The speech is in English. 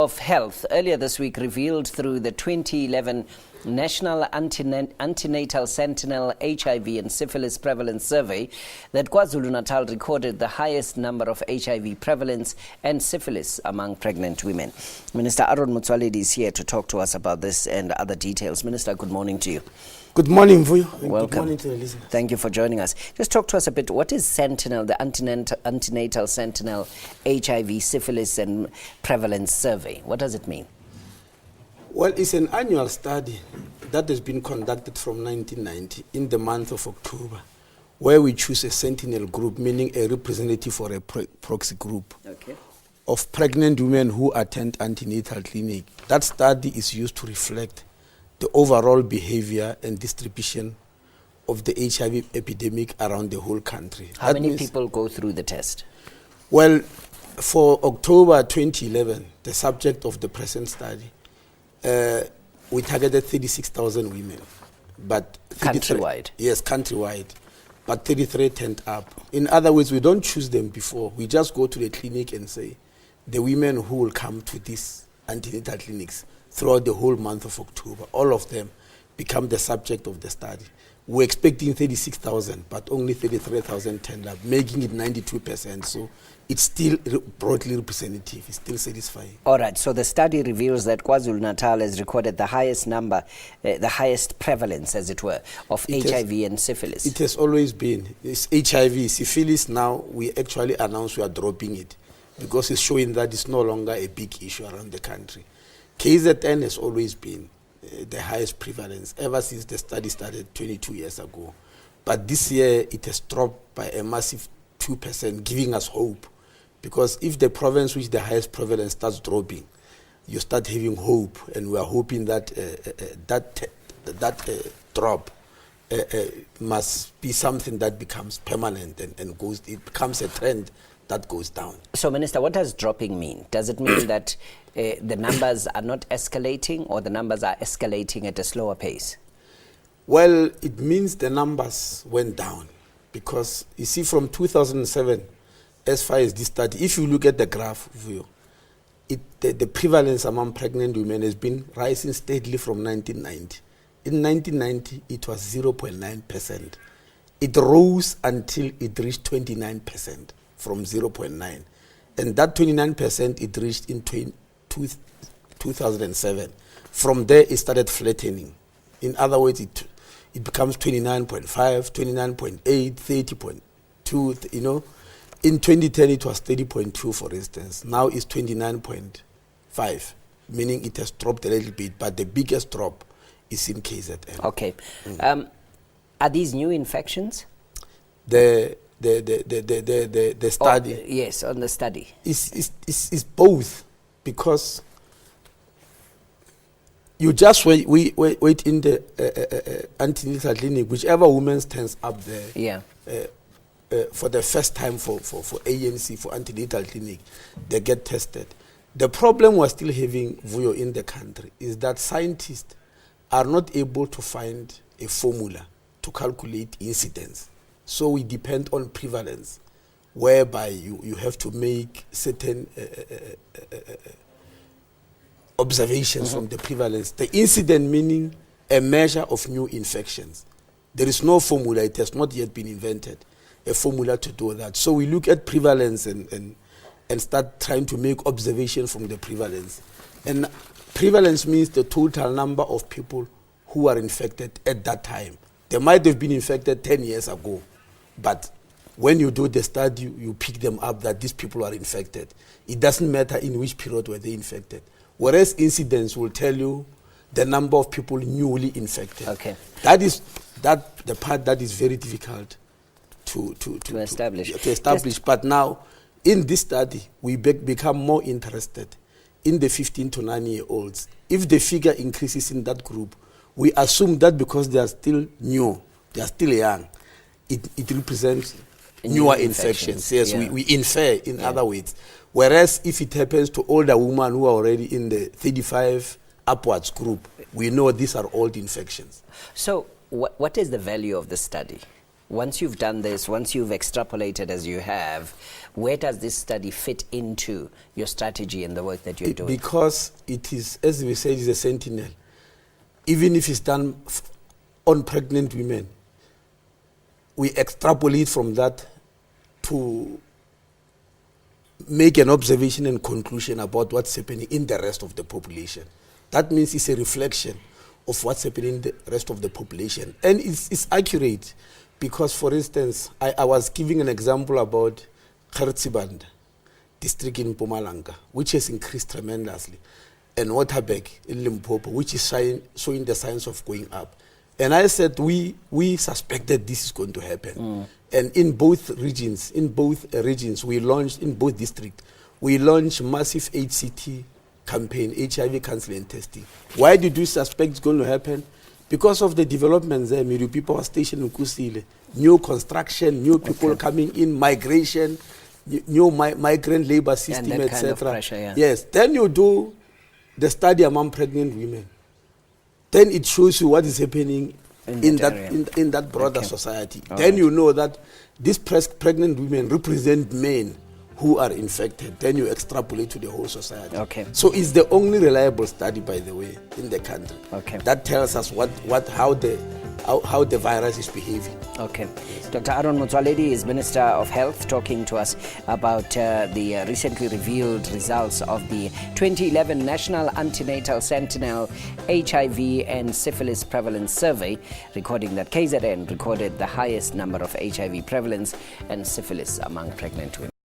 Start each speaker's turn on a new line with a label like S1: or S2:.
S1: of Health earlier this week revealed through the 2011 National Antenatal Sentinel HIV and Syphilis Prevalence Survey that KwaZulu-Natal recorded the highest number of HIV prevalence and syphilis among pregnant women. Minister Aaron Motsoaledi is here to talk to us about this and other details. Minister, good morning to you.
S2: Good morning, Vuyo.
S1: Welcome.
S2: Good morning to the listeners.
S1: Thank you for joining us. Just talk to us a bit. What is Sentinel, the Antenatal Sentinel HIV, Syphilis and Prevalence Survey? What does it mean?
S2: Well, it's an annual study that has been conducted from 1990 in the month of October, where we choose a sentinel group, meaning a representative or a proxy group of pregnant women who attend antenatal clinic. That study is used to reflect the overall behavior and distribution of the HIV epidemic around the whole country.
S1: How many people go through the test?
S2: Well, for October 2011, the subject of the present study, we targeted 36,000 women. But
S1: countrywide?
S2: Yes, countrywide. But 33 turned up. In other words, we don't choose them before. We just go to the clinic and say, the women who will come to these antenatal clinics throughout the whole month of October, all of them become the subject of the study. We're expecting 36,000, but only 33,000 turned up, making it 92%. So it's still broadly representative. It's still satisfying.
S1: All right. So the study reveals that KwaZulu-Natal has recorded the highest number, the highest prevalence, as it were, of HIV and syphilis.
S2: It has always been. It's HIV, syphilis. Now we actually announce we are dropping it because it's showing that it's no longer a big issue around the country. KZN has always been the highest prevalence ever since the study started 22 years ago. But this year it has dropped by a massive 2%, giving us hope. Because if the province with the highest prevalence starts dropping, you start having hope. And we are hoping that that drop must be something that becomes permanent and goes. It becomes a trend that goes down. So,
S1: Minister, what does dropping mean? Does it mean that the numbers are not escalating, or the numbers are escalating at a slower pace?
S2: Well, it means the numbers went down because, you see, from 2007, as far as this study, if you look at the graph, the prevalence among pregnant women has been rising steadily from 1990. In 1990, it was 0.9%. It rose until it reached 29%. From 0.9, and that 29% it reached in 2007. From there it started flattening. In other words, it becomes 29.5, 29.8, 30.2. You know, in 2010 it was 30.2, for instance. Now it's 29.5, meaning it has dropped a little bit, but the biggest drop is in KZN.
S1: Okay, are these new infections?
S2: The study.
S1: Yes, on the study.
S2: Is both, because you just wait in the antenatal clinic, whichever woman stands up there.
S1: Yeah.
S2: For the first time for ANC, for antenatal clinic, they get tested. The problem we're still having, Vuyo, in the country is that scientists are not able to find a formula to calculate incidence. So we depend on prevalence, whereby you have to make certain observations from the prevalence. The incident meaning a measure of new infections. There is no formula. It has not yet been invented, a formula to do that. So we look at prevalence and start trying to make observations from the prevalence. And prevalence means the total number of people who are infected at that time. They might have been infected 10 years ago. But when you do the study, you pick them up that these people are infected. It doesn't matter in which period were they infected. Whereas incidence will tell you the number of people newly infected.
S1: Okay.
S2: That is the part that is very difficult to establish. But now, in this study, we become more interested in the 15 to 9-year-olds. If the figure increases in that group, we assume that because they are still new, they are still young, it represents newer infections. Yes, yeah. we infer in other words. Whereas if it happens to older women who are already in the 35 upwards group, we know these are old infections.
S1: So what is the value of the study? Once you've done this, once you've extrapolated as you have, where does this study fit into your strategy and the work that you're doing?
S2: Because it is, as we said, is a sentinel. Even if it's done on pregnant women, we extrapolate from that to make an observation and conclusion about what's happening in the rest of the population. That means it's a reflection of what's happening in the rest of the population. And it's accurate because, for instance, I was giving an example about Khartsibanda district in Mpumalanga, which has increased tremendously, and Waterberg in Limpopo, which is showing the signs of going up. And I said we suspected this is going to happen. And in both regions, we launched, in both districts, we launched massive HCT campaign, HIV counseling and testing. Why did we suspect it's going to happen? Because of the developments there. People are stationed in Kusile, new construction, new people coming in, migration, new migrant labor system, etc.
S1: Yeah.
S2: Yes, then you do the study among pregnant women. Then it shows you what is happening in that broader society. Then you know that these pregnant women represent men who are infected. Then you extrapolate to the whole society. So it's the only reliable study, by the way, in the country that tells us how the virus is behaving.
S1: Dr. Aaron Motsoaledi is Minister of Health, talking to us about the recently revealed results of the 2011 National Antenatal Sentinel HIV and Syphilis Prevalence Survey, recording that KZN recorded the highest number of HIV prevalence and syphilis among pregnant women.